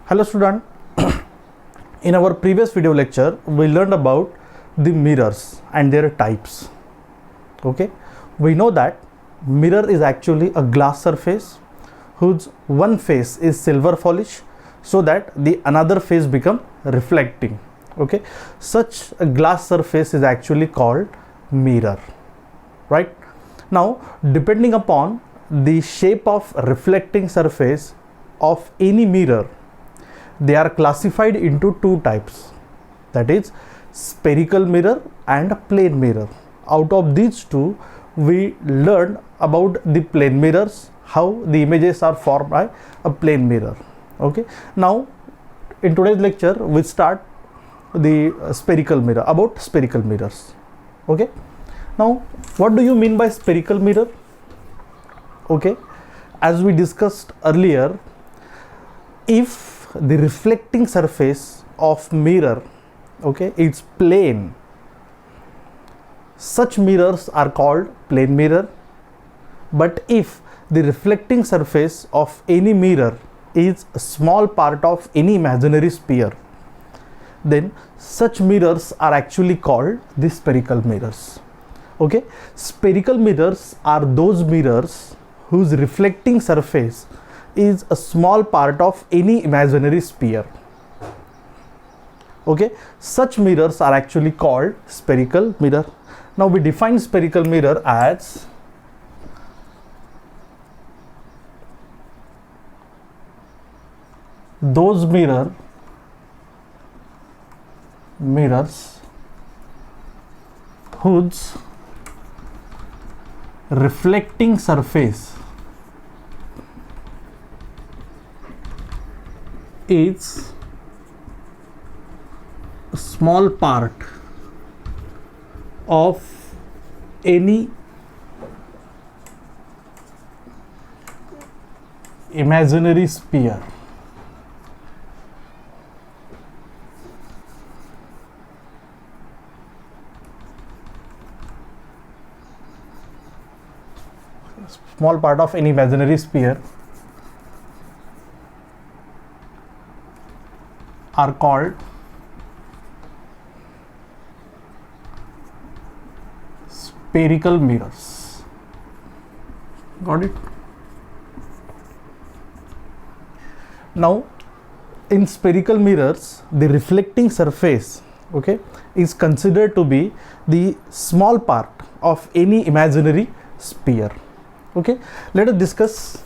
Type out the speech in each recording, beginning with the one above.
Hello student, in our previous video lecture we learned about the mirrors and their types. Okay, we know that mirror is actually a glass surface whose one face is silver polish so that the another face become reflecting. Okay, such a glass surface is actually called mirror, right? Now depending upon the shape of reflecting surface of any mirror, they are classified into two types, that is spherical mirror and plane mirror. Out of these two, we learned about the plane mirrors, how the images are formed by a plane mirror. Okay, now in today's lecture we start the spherical mirror, about spherical mirrors. Okay, now what do you mean by spherical mirror? Okay, as we discussed earlier, if the reflecting surface of mirror, okay, is plane, such mirrors are called plane mirror. But if the reflecting surface of any mirror is a small part of any imaginary sphere, then such mirrors are actually called the spherical mirrors. Okay, spherical mirrors are those mirrors whose reflecting surface is a small part of any imaginary sphere. Okay, such mirrors are actually called spherical mirror. Now we define spherical mirror as those mirrors whose reflecting surface is a small part of any imaginary sphere. Small part of any imaginary sphere are called spherical mirrors. Got it? Now in spherical mirrors, the reflecting surface, okay, is considered to be the small part of any imaginary sphere. Okay, let us discuss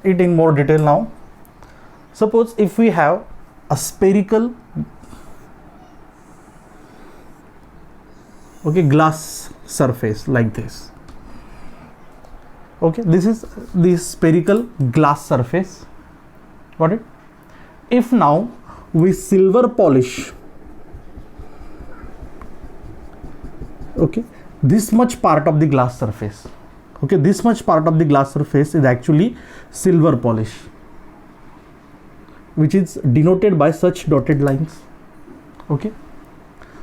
it in more detail now. Suppose if we have a spherical, okay, glass surface like this. Okay, this is the spherical glass surface. Got it? If now we silver polish, okay, this much part of the glass surface, okay, this much part of the glass surface is actually silver polish, which is denoted by such dotted lines. Okay,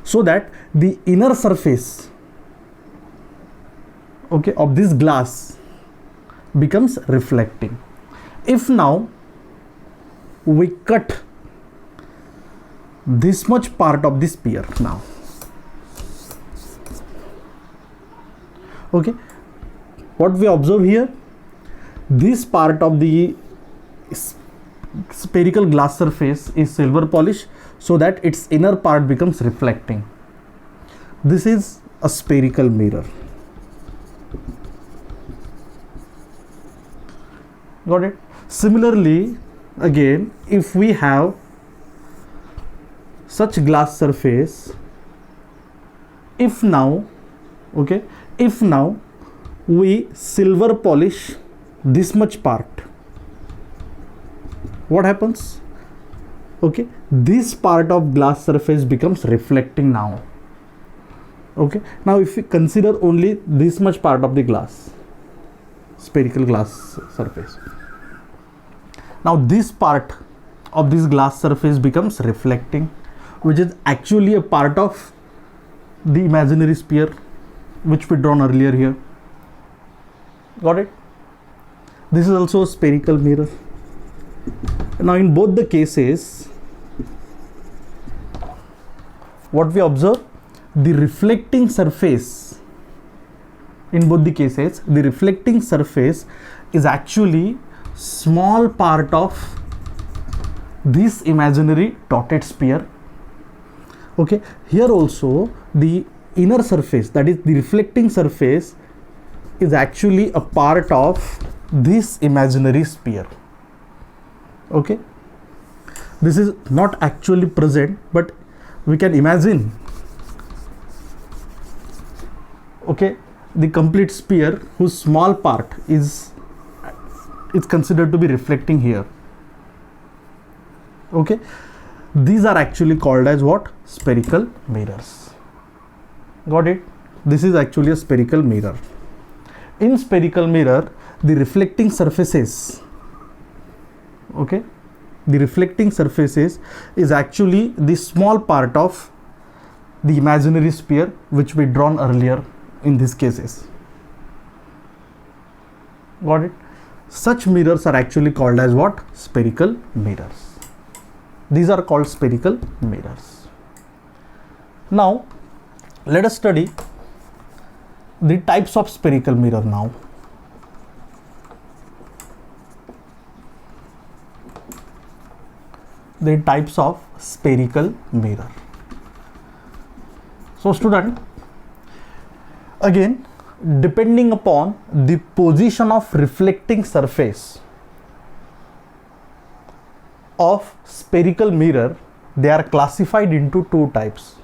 so that the inner surface, okay, of this glass becomes reflecting. If now we cut this much part of the sphere now, okay, what we observe here, this part of the spherical glass surface is silver polish so that its inner part becomes reflecting. This is a spherical mirror. Got it? Similarly, again, if we have such glass surface, if now, okay, if now we silver polish this much part, what happens? Okay, this part of glass surface becomes reflecting now. Okay, now if we consider only this much part of the glass, spherical glass surface, now this part of this glass surface becomes reflecting, which is actually a part of the imaginary sphere which we drawn earlier here. Got it? This is also a spherical mirror. Now in both the cases, what we observe, the reflecting surface, in both the cases the reflecting surface is actually small part of this imaginary dotted sphere. Okay, here also the inner surface, that is the reflecting surface, is actually a part of this imaginary sphere. Okay, this is not actually present, but we can imagine, okay, the complete sphere whose small part is considered to be reflecting here. Okay, these are actually called as what? Spherical mirrors. Got it? This is actually a spherical mirror. In spherical mirror, the reflecting surfaces, okay, the reflecting surfaces is actually the small part of the imaginary sphere which we drawn earlier in these cases. Got it? Such mirrors are actually called as what? Spherical mirrors. These are called spherical mirrors. Now let us study the types of spherical mirror now. The types of spherical mirror. So student, again, depending upon the position of reflecting surface of spherical mirror, they are classified into two types.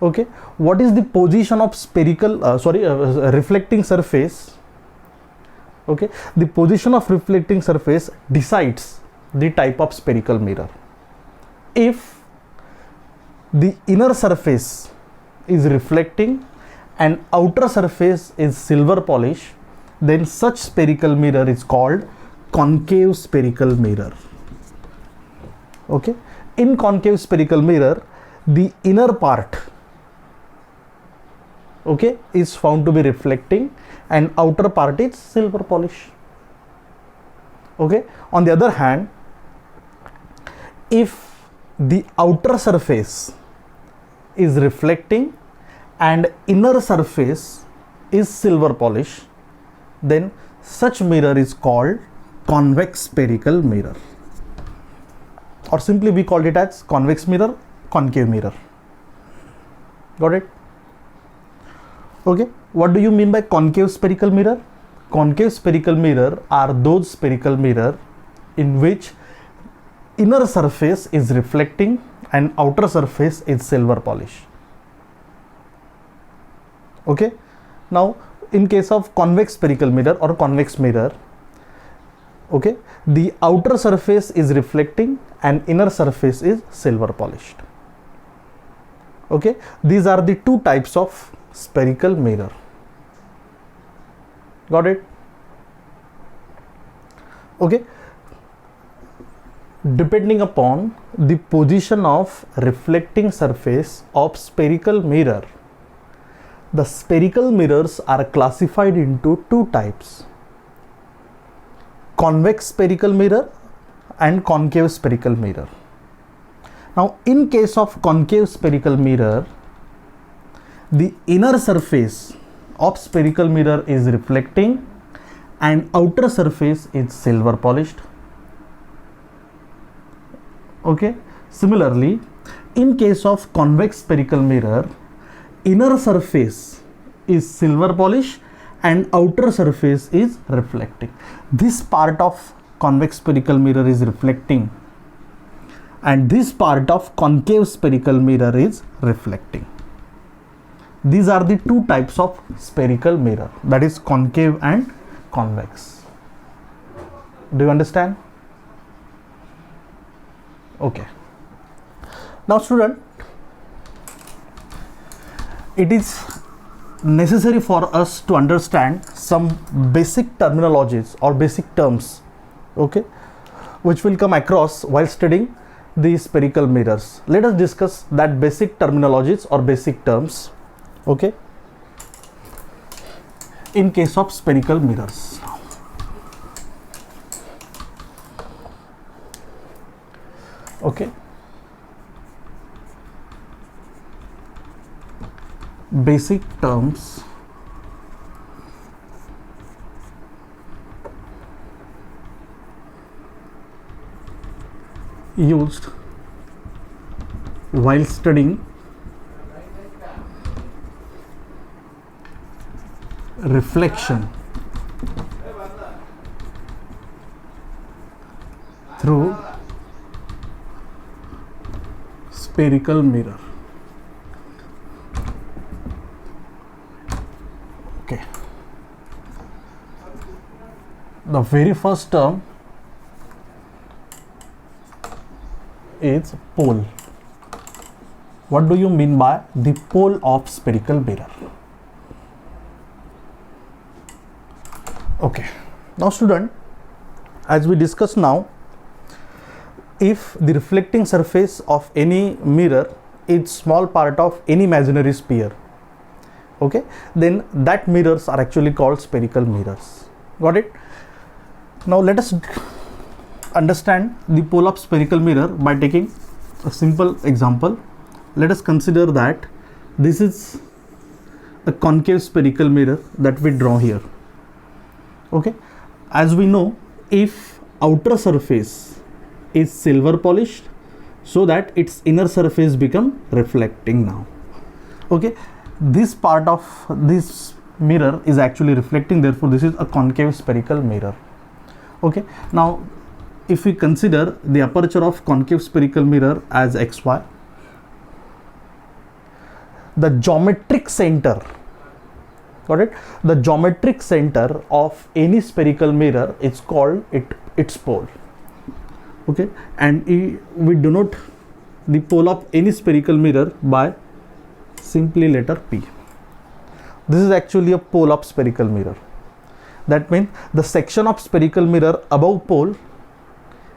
Okay, what is the position of spherical reflecting surface? Okay, the position of reflecting surface decides the type of spherical mirror. If the inner surface is reflecting and outer surface is silver polish, then such spherical mirror is called concave spherical mirror. Okay, in concave spherical mirror, the inner part, okay, is found to be reflecting and outer part is silver polish. Okay, on the other hand, if the outer surface is reflecting and inner surface is silver polish, then such mirror is called convex spherical mirror, or simply we call it as convex mirror, concave mirror. Got it? Okay, what do you mean by concave spherical mirror? Concave spherical mirror are those spherical mirror in which inner surface is reflecting and outer surface is silver polish. Okay, now in case of convex spherical mirror or convex mirror, okay, the outer surface is reflecting and inner surface is silver polished. Okay, these are the two types of spherical mirror. Got it? Okay, depending upon the position of reflecting surface of spherical mirror, the spherical mirrors are classified into two types: convex spherical mirror and concave spherical mirror. Now in case of concave spherical mirror, the inner surface of spherical mirror is reflecting and outer surface is silver polished. Okay, similarly, in case of convex spherical mirror, inner surface is silver polish and outer surface is reflecting. This part of convex spherical mirror is reflecting and this part of concave spherical mirror is reflecting. These are the two types of spherical mirror, that is concave and convex. Do you understand? Okay. Now student, it is necessary for us to understand some basic terminologies or basic terms, okay, which will come across while studying the spherical mirrors. Let us discuss that basic terminologies or basic terms, okay, in case of spherical mirrors. Okay, basic terms used while studying reflection through spherical mirror. Okay, the very first term is pole. What do you mean by the pole of spherical mirror? Okay, now student, as we discussed now, if the reflecting surface of any mirror is small part of any imaginary sphere, okay, then that mirrors are actually called spherical mirrors. Got it? Now let us understand the pole of spherical mirror by taking a simple example. Let us consider that this is a concave spherical mirror that we draw here. Okay, as we know, if outer surface is silver polished, so that its inner surface become reflecting now. Okay, this part of this mirror is actually reflecting, therefore this is a concave spherical mirror. Okay, now if we consider the aperture of concave spherical mirror as xy, the geometric center, got it, the geometric center of any spherical mirror is called its pole. Okay, and we denote the pole of any spherical mirror by simply letter P. This is actually a pole of spherical mirror. That means the section of spherical mirror above pole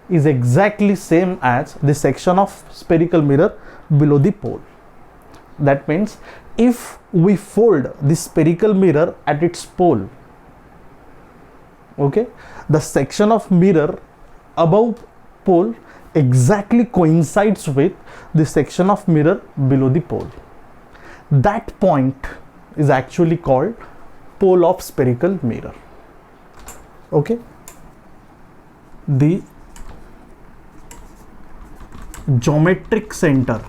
is exactly same as the section of spherical mirror below the pole. That means if we fold the spherical mirror at its pole, okay, the section of mirror above pole exactly coincides with the section of mirror below the pole. That point is actually called pole of spherical mirror. Okay, the geometric center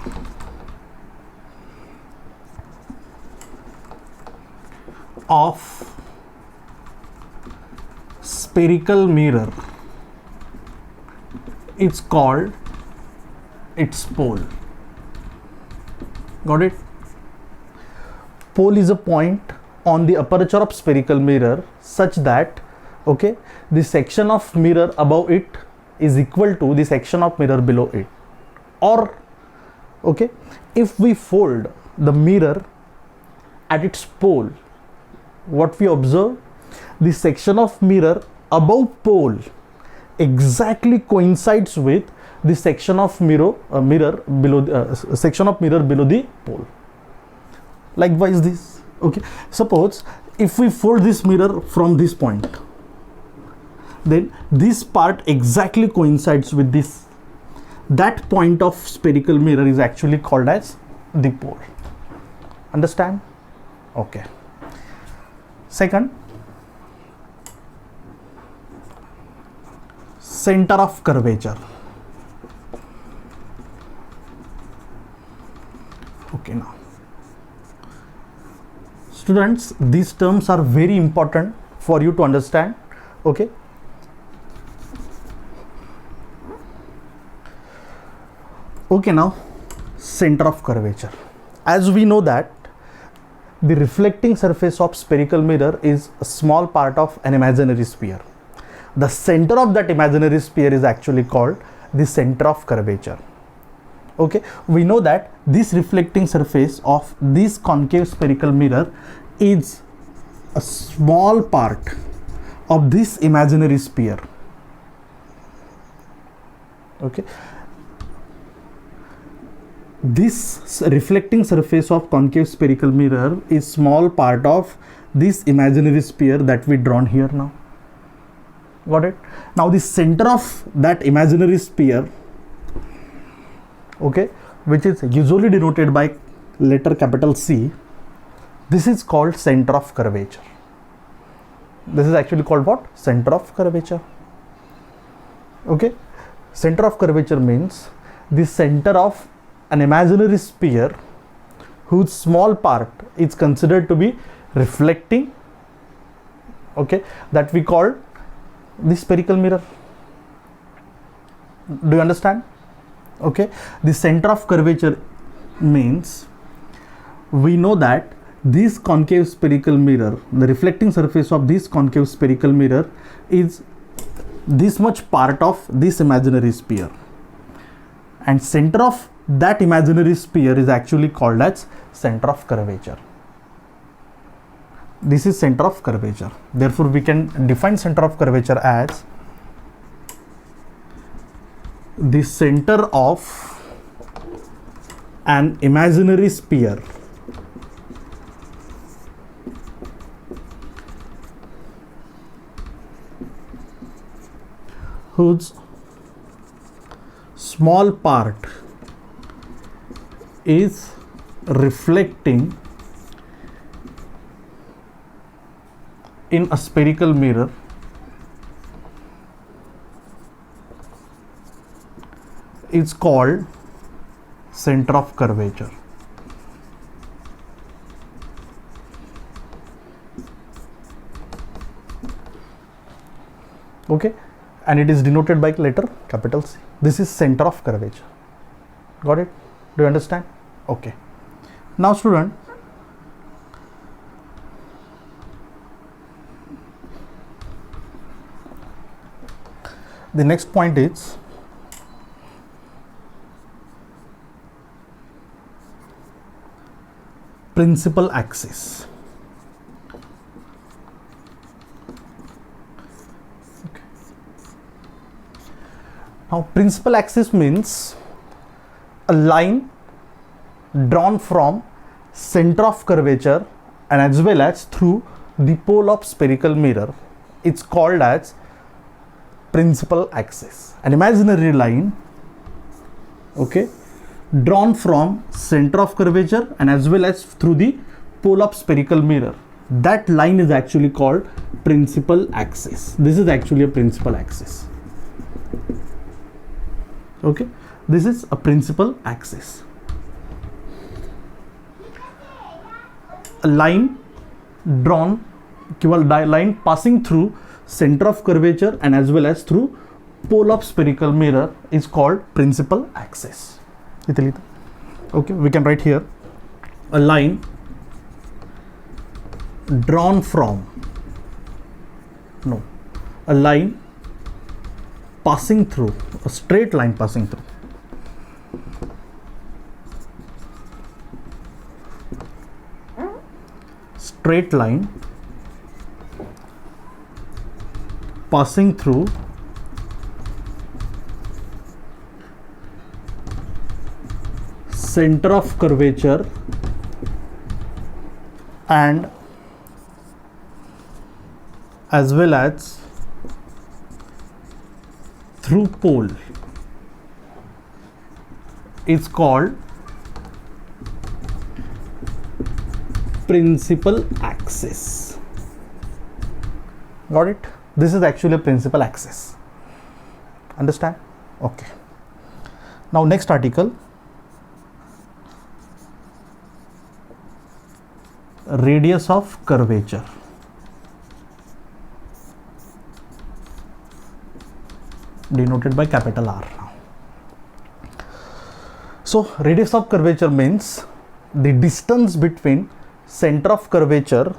of spherical mirror is called its pole. Got it? Pole is a point on the aperture of spherical mirror such that, okay, the section of mirror above it is equal to the section of mirror below it. Or, okay, if we fold the mirror at its pole, what we observe, the section of mirror above pole exactly coincides with the section of mirror below section of mirror below the pole. Likewise this, okay, suppose if we fold this mirror from this point, then this part exactly coincides with this. That point of spherical mirror is actually called as the pole. Understand? Okay. Second, center of curvature. Okay, now students, these terms are very important for you to understand. Okay, okay, now center of curvature. As we know that the reflecting surface of spherical mirror is a small part of an imaginary sphere. The center of that imaginary sphere is actually called the center of curvature. Okay, we know that this reflecting surface of this concave spherical mirror is a small part of this imaginary sphere. Okay, this reflecting surface of concave spherical mirror is small part of this imaginary sphere that we drawn here now. Got it? Now the center of that imaginary sphere okay, which is usually denoted by letter capital C. This is called center of curvature. This is actually called what? Center of curvature. Okay, center of curvature means the center of an imaginary sphere whose small part is considered to be reflecting, okay, that we call the spherical mirror. Do you understand? Okay, the center of curvature means we know that this concave spherical mirror, the reflecting surface of this concave spherical mirror is this much part of this imaginary sphere, and center of that imaginary sphere is actually called as center of curvature. This is center of curvature. Therefore, we can define center of curvature as the center of an imaginary sphere whose small part is reflecting in a spherical mirror is called center of curvature. Okay, and it is denoted by letter capital C. This is center of curvature. Got it? Do you understand? Okay. Now student, the next point is principal axis. Okay. Now principal axis means a line drawn from center of curvature and as well as through the pole of spherical mirror. It's called as principal axis. An imaginary line, okay, drawn from center of curvature and as well as through the pole of spherical mirror. That line is actually called principal axis. This is actually a principal axis. Okay, this is a principal axis. A line drawn, line passing through center of curvature and as well as through pole of spherical mirror is called principal axis. Okay, we can write here a line drawn from, a line passing through, a straight line passing through straight line passing through center of curvature and as well as through pole is called principal axis. Got it? This is actually a principal axis. Understand? Okay. Now next article, radius of curvature. Denoted by capital R. So radius of curvature means the distance between center of curvature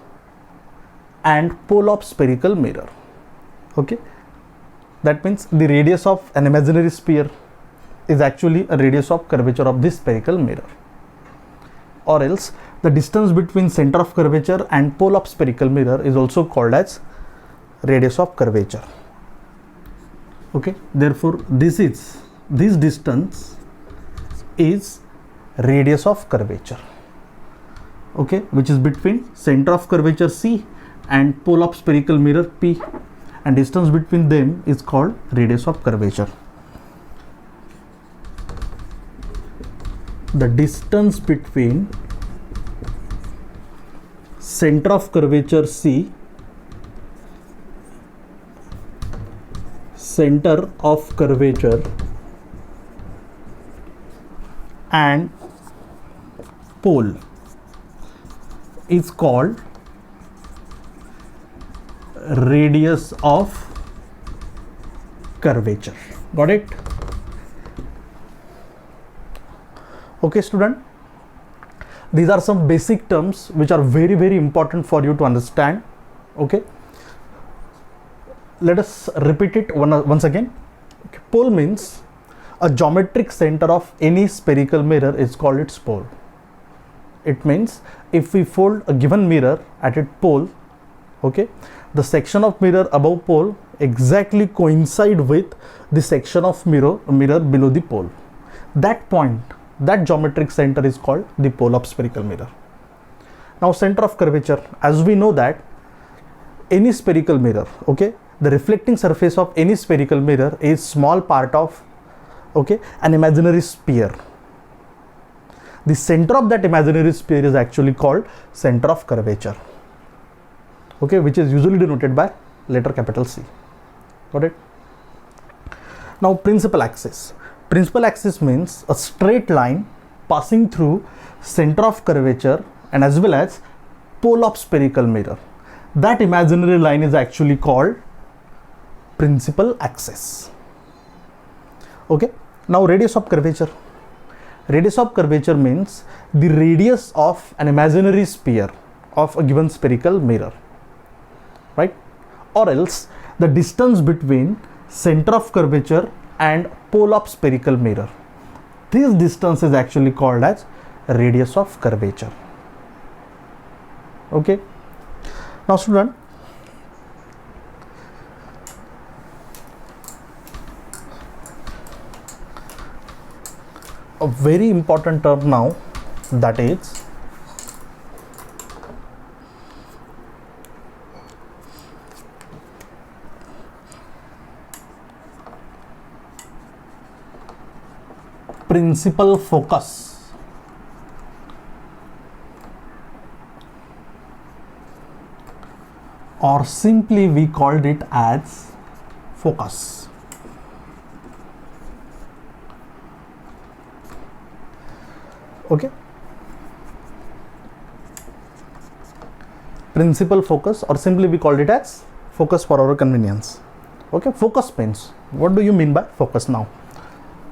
and pole of spherical mirror. Okay, that means the radius of an imaginary sphere is actually a radius of curvature of this spherical mirror, or else the distance between center of curvature and pole of spherical mirror is also called as radius of curvature. Okay, therefore this distance is radius of curvature, okay, which is between center of curvature C and pole of spherical mirror P, and distance between them is called radius of curvature. the distance between center of curvature C, center of curvature, and pole is called radius of curvature. Got it? Okay, student, these are some basic terms which are very, very important for you to understand. Okay, let us repeat it once again. Okay. Pole means a geometric center of any spherical mirror is called its pole. It means if we fold a given mirror at its pole, okay, the section of mirror above pole exactly coincide with the section of mirror below the pole. That point, that geometric center is called the pole of spherical mirror. Now, center of curvature, as we know that any spherical mirror, okay, the reflecting surface of any spherical mirror is small part of, okay, an imaginary sphere. The center of that imaginary sphere is actually called center of curvature, okay, which is usually denoted by letter capital C. Got it? Now, principal axis. Principal axis means a straight line passing through center of curvature and as well as pole of spherical mirror. That imaginary line is actually called principal axis. Okay. Now, radius of curvature. Radius of curvature means the radius of an imaginary sphere of a given spherical mirror, right? Or else the distance between center of curvature and pole of spherical mirror. This distance is actually called as radius of curvature. Okay. Now, student, a very important term now, that is principal focus. Or simply we called it as focus. Okay. Principal focus, or simply we called it as focus for our convenience. Okay. Focus means, what do you mean by focus now?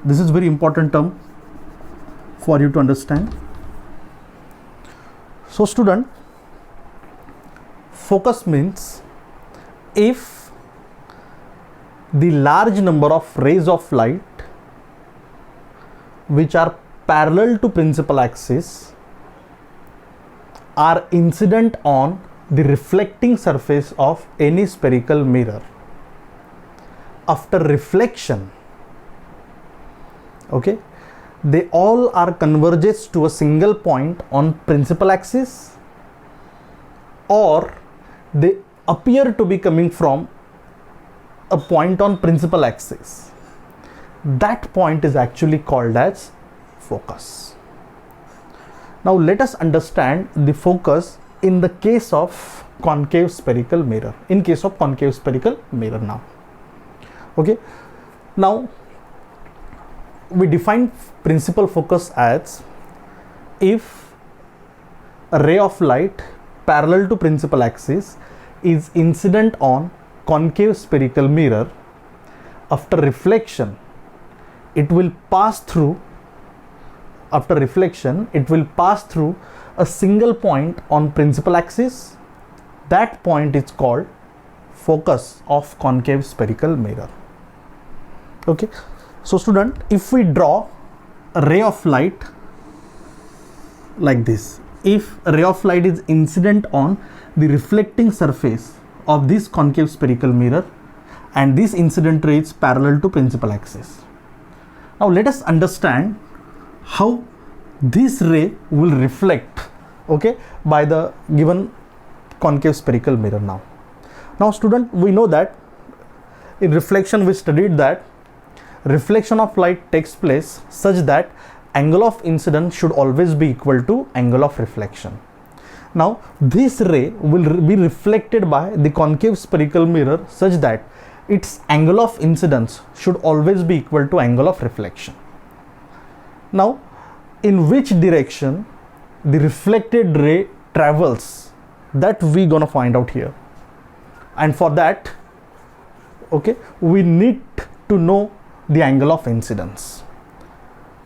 This is very important term for you to understand. So, student, focus means if the large number of rays of light which are parallel to principal axis are incident on the reflecting surface of any spherical mirror. After reflection, okay, they all are converges to a single point on principal axis, or they appear to be coming from a point on principal axis. That point is actually called as focus. Now, let us understand the focus in the case of concave spherical mirror. In case of concave spherical mirror now. Okay. Now, we define principal focus as if a ray of light parallel to principal axis is incident on concave spherical mirror. After reflection, it will pass through a single point on principal axis. That point is called focus of concave spherical mirror. Okay. So, student, if we draw a ray of light like this, if a ray of light is incident on the reflecting surface of this concave spherical mirror and this incident ray is parallel to principal axis. Now, let us understand how this ray will reflect, okay, by the given concave spherical mirror now. Now, student, we know that in reflection we studied that reflection of light takes place such that angle of incidence should always be equal to angle of reflection. Now this ray will be reflected by the concave spherical mirror such that its angle of incidence should always be equal to angle of reflection. Now in which direction the reflected ray travels, that we gonna find out here, and for that, okay, we need to know the angle of incidence.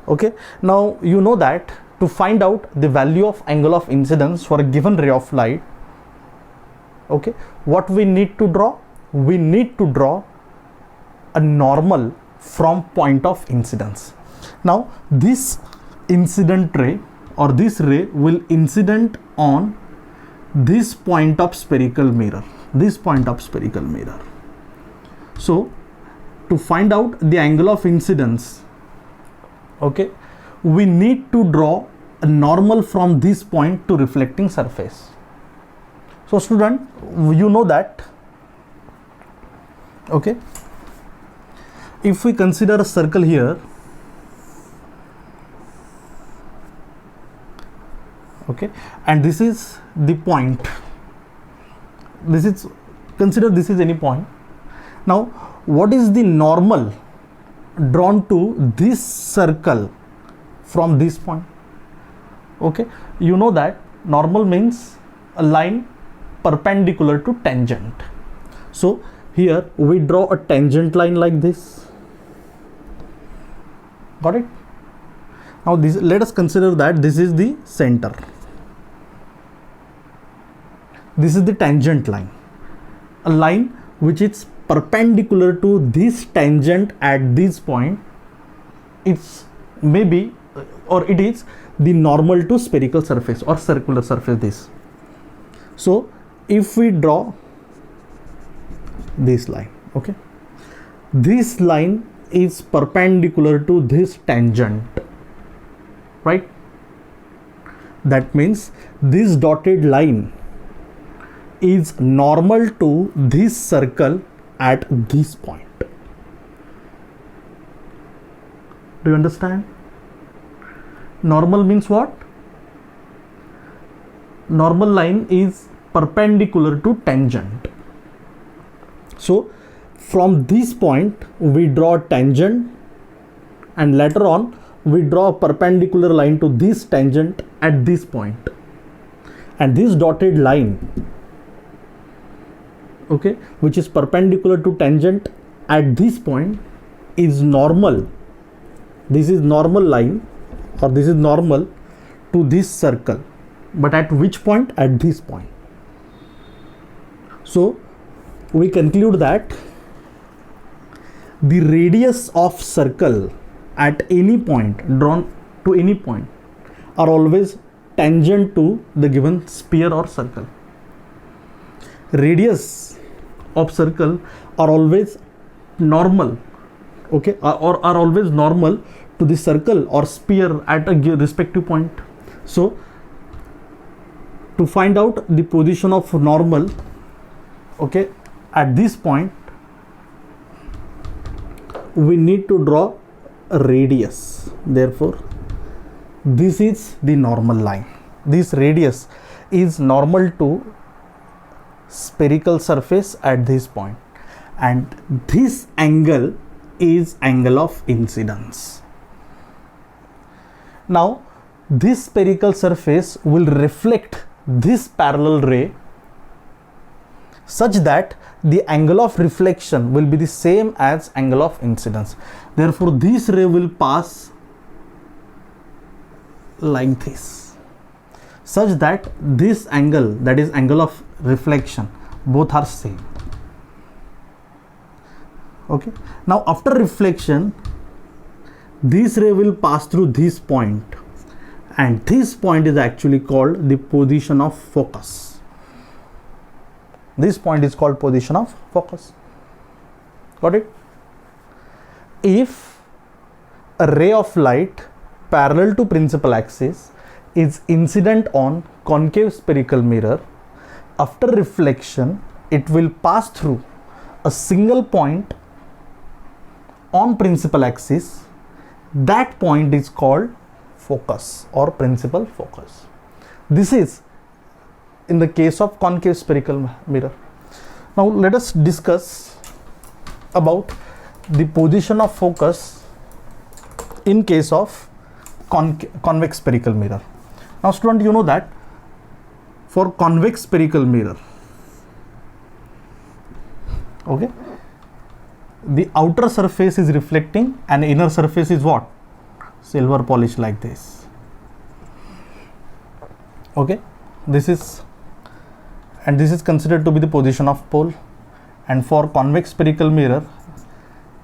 Okay, now you know that to find out the value of angle of incidence for a given ray of light, okay, what we need to draw? We need to draw a normal from point of incidence. Now this incident ray or this ray will incident on this point of spherical mirror, this point of spherical mirror. So to find out the angle of incidence, okay, we need to draw a normal from this point to reflecting surface. So student, you know that, okay, if we consider a circle here, okay, and this is the point, this is, consider this is any point. Now what is the normal drawn to this circle from this point? Okay, you know that normal means a line perpendicular to tangent. So here we draw a tangent line like this. Got it? Now this, let us consider that this is the center. This is the tangent line, a line which is perpendicular to this tangent at this point. It's maybe, or it is the normal to spherical surface or circular surface, this. So if we draw this line, okay, this line is perpendicular to this tangent, right? That means this dotted line is normal to this circle at this point. Do you understand? Normal means what? Normal line is perpendicular to tangent. So from this point we draw a tangent, and later on we draw a perpendicular line to this tangent at this point, and this dotted line, okay, which is perpendicular to tangent at this point is normal. This is normal line, or this is normal to this circle, but at which point? At this point. So we conclude that the radius of circle at any point, drawn to any point, are always tangent to the given sphere or circle. Radius of circle are always normal, okay, or are always normal to the circle or sphere at a respective point. So to find out the position of normal, okay, at this point we need to draw a radius. Therefore this is the normal line. This radius is normal to spherical surface at this point, and this angle is angle of incidence. Now this spherical surface will reflect this parallel ray such that the angle of reflection will be the same as angle of incidence. Therefore this ray will pass like this, such that this angle, that is angle of reflection, both are same. Okay, now after reflection this ray will pass through this point, and this point is actually called the position of focus. This point is called position of focus. Got it? If a ray of light parallel to principal axis is incident on concave spherical mirror, after reflection it will pass through a single point on principal axis. That point is called focus or principal focus. This is in the case of concave spherical mirror. Now let us discuss about the position of focus in case of convex spherical mirror. Now student, you know that for convex spherical mirror, okay, the outer surface is reflecting and inner surface is what? Silver polish, like this. Okay, this is considered to be the position of pole, and for convex spherical mirror,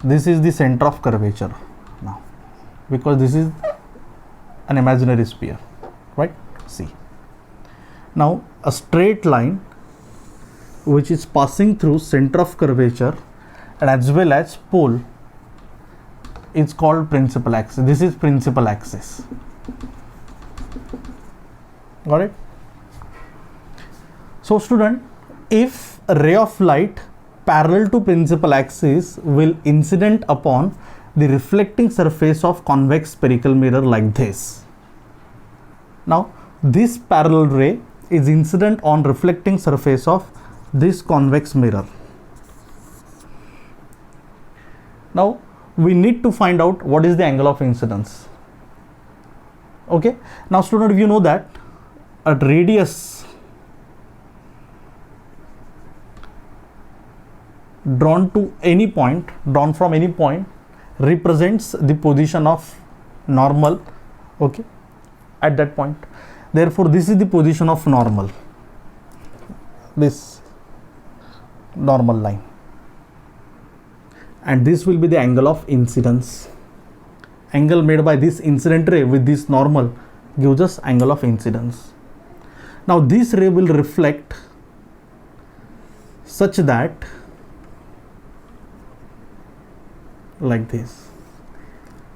this is the center of curvature now, because this is an imaginary sphere, right? See, now a straight line which is passing through center of curvature and as well as pole is called principal axis. This is principal axis. Got it? So student, if a ray of light parallel to principal axis will incident upon the reflecting surface of convex spherical mirror like this. Now this parallel ray is incident on reflecting surface of this convex mirror. Now we need to find out what is the angle of incidence. Okay, now student, you know that a radius drawn from any point represents the position of normal, okay, at that point. Therefore this is the position of normal, this normal line, and this will be the angle of incidence. Angle made by this incident ray with this normal gives us angle of incidence. Now this ray will reflect such that, like this,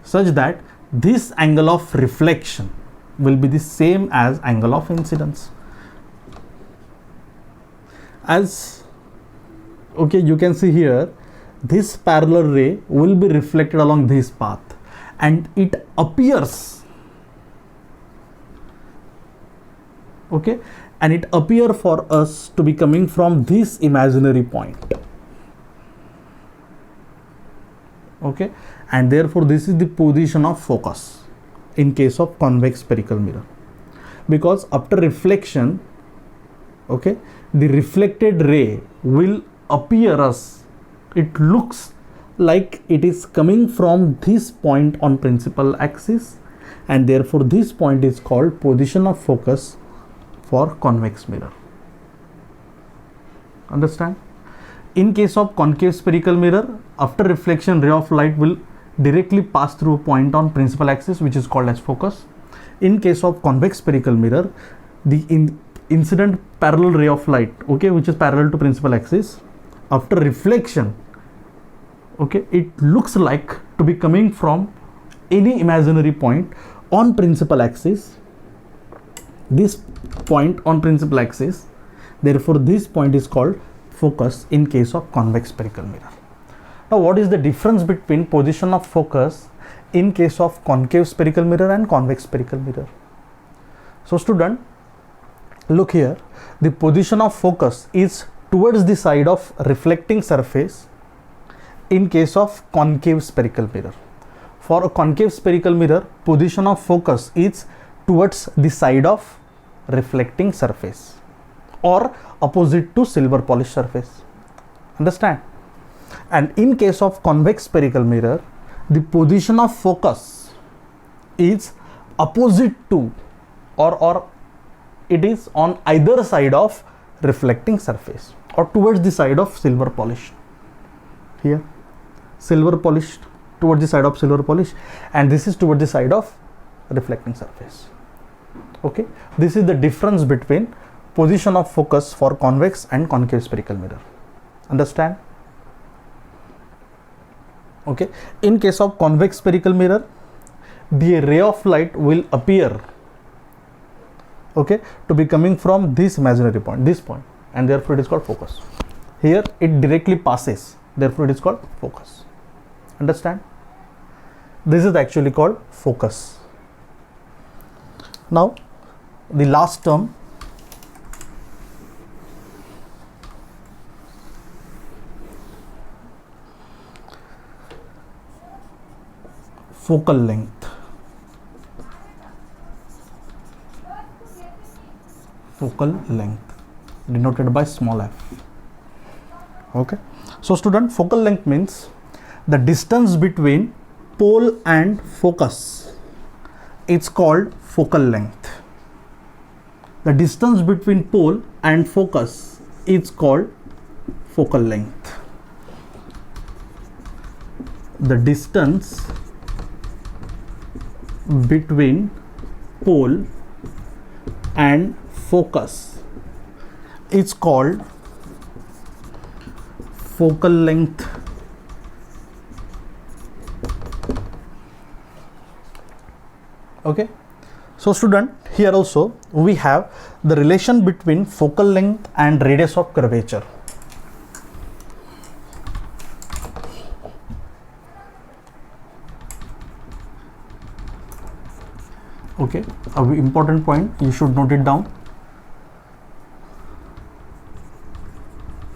such that this angle of reflection will be the same as angle of incidence. As okay, you can see here, this parallel ray will be reflected along this path and it appears, okay, and it appear for us to be coming from this imaginary point, okay, and therefore this is the position of focus in case of convex spherical mirror, because after reflection, okay, the reflected ray will appear us, it looks like it is coming from this point on principal axis, and therefore this point is called position of focus for convex mirror. Understand? In case of concave spherical mirror, after reflection, ray of light will directly pass through a point on principal axis which is called as focus. In case of convex spherical mirror, the incident parallel ray of light, okay, which is parallel to principal axis, after reflection, okay, it looks like to be coming from any imaginary point on principal axis, this point on principal axis, therefore this point is called focus in case of convex spherical mirror. Now what is the difference between position of focus in case of concave spherical mirror and convex spherical mirror? So student, look here, the position of focus is towards the side of reflecting surface in case of concave spherical mirror. For a concave spherical mirror, position of focus is towards the side of reflecting surface or opposite to silver polished surface. Understand? And in case of convex spherical mirror, the position of focus is opposite to or it is on either side of reflecting surface or towards the side of silver polish. Here silver polished towards the side of silver polish, and this is towards the side of reflecting surface. Okay, this is the difference between position of focus for convex and concave spherical mirror. Understand? Okay, in case of convex spherical mirror, the ray of light will appear, okay, to be coming from this imaginary point, this point, and therefore it is called focus. Here it directly passes, therefore it is called focus. Understand? This is actually called focus. Now the last term, focal length. Focal length denoted by small f. Okay, so student, focal length means the distance between pole and focus. It's called focal length. The distance between pole and focus is called focal length. The distance between pole and focus is called focal length. Okay, so student, here also we have the relation between focal length and radius of curvature. Okay, a important point, you should note it down.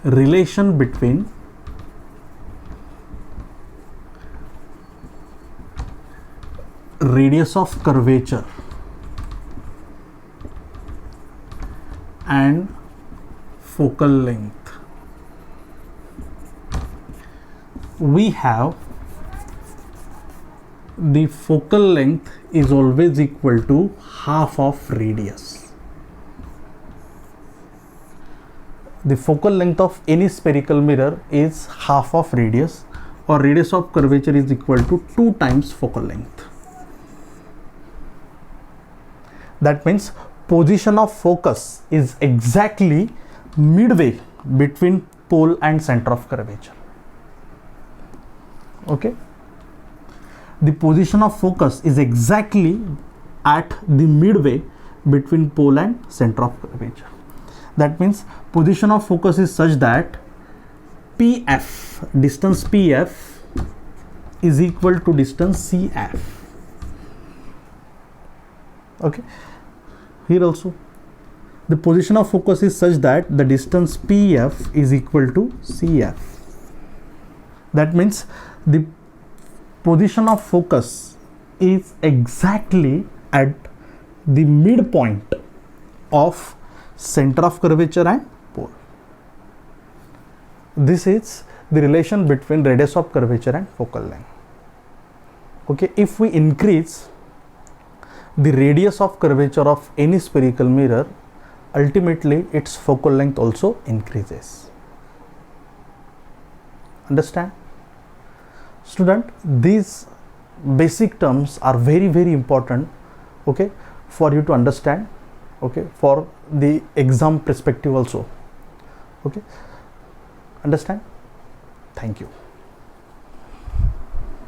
Relation between radius of curvature and focal length. We have the focal length is always equal to half of radius. The focal length of any spherical mirror is half of radius, or radius of curvature is equal to 2 times focal length. That means position of focus is exactly midway between pole and center of curvature. Okay, the position of focus is exactly at the midway between pole and center of curvature. That means position of focus is such that PF, distance PF is equal to distance CF. Okay, here also the position of focus is such that the distance PF is equal to CF. That means the position of focus is exactly at the midpoint of center of curvature and pole. This is the relation between radius of curvature and focal length. Okay, if we increase the radius of curvature of any spherical mirror, ultimately its focal length also increases. Understand? Student, these basic terms are very, very important, okay, for you to understand, okay, for the exam perspective also. Okay, understand? Thank you.